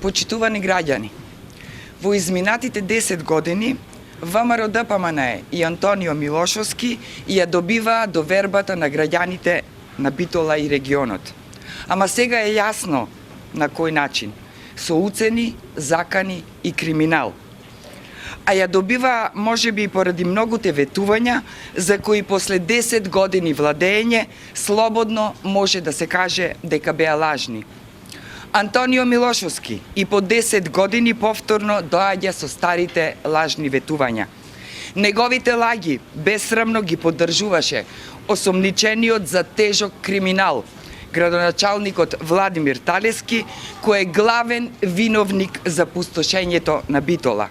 Почитувани граѓани, во изминатите 10 години ВМРО ДПМНЕ и Антонио Милошовски ја добиваа довербата на граѓаните на Битола и регионот. Ама сега е јасно на кој начин, со уцени, закани и криминал. А ја добива можеби и поради многуте ветувања за кои после 10 години владење слободно може да се каже дека беа лажни. Антонио Милошовски и по 10 години повторно доаѓа со старите лажни ветувања. Неговите лаги бесрамно ги поддржуваше осомничениот за тежок криминал, градоначалникот Владимир Талески, кој е главен виновник за пустошењето на Битола.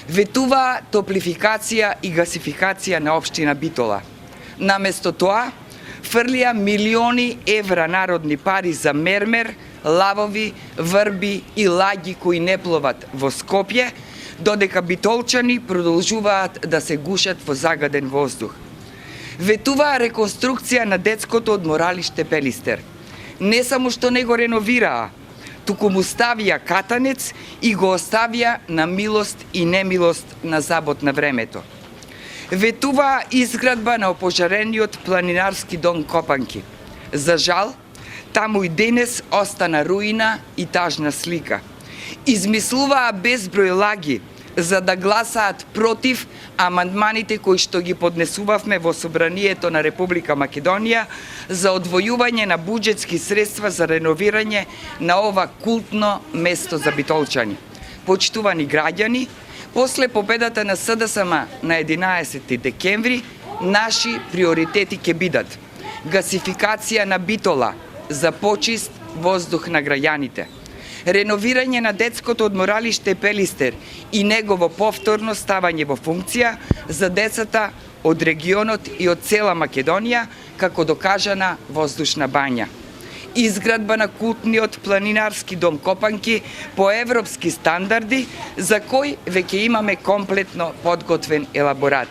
Ветуваа топлификација и гасификација на општина Битола. Наместо тоа, фрлија милиони евра народни пари за мермер, лавови, врби и лаги кои не пловат во Скопје, додека битолчани продолжуваат да се гушат во загаден воздух. Ветуваа реконструкција на детското одморалиште Пелистер. Не само што не го реновираа, туку му ставија катанец и го оставија на милост и немилост на забот на времето. Ветуваа изградба на опожарениот планинарски дом Копанки. За жал, таму и денес остана руина и тажна слика. Измислуваа безброј лаги за да гласаат против амандманите кои што ги поднесувавме во Собранието на Република Македонија за одвојување на буџетски средства за реновирање на ова култно место за битолчани. Почитувани граѓани, после победата на СДСМ на 11 декември, наши приоритети ќе бидат гасификација на Битола за почист воздух на граѓаните, реновирање на детското одморалиште Пелистер и негово повторно ставање во функција за децата од регионот и од цела Македонија како докажана воздушна бања. Изградба на култниот планинарски дом Копанки по европски стандарди, за кој веќе имаме комплетно подготвен елаборат.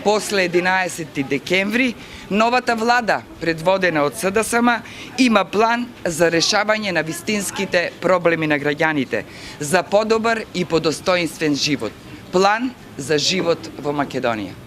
После 11 декември, новата влада, предводена од СДСМ, има план за решавање на вистинските проблеми на граѓаните, за подобар и подостоинствен живот. План за живот во Македонија.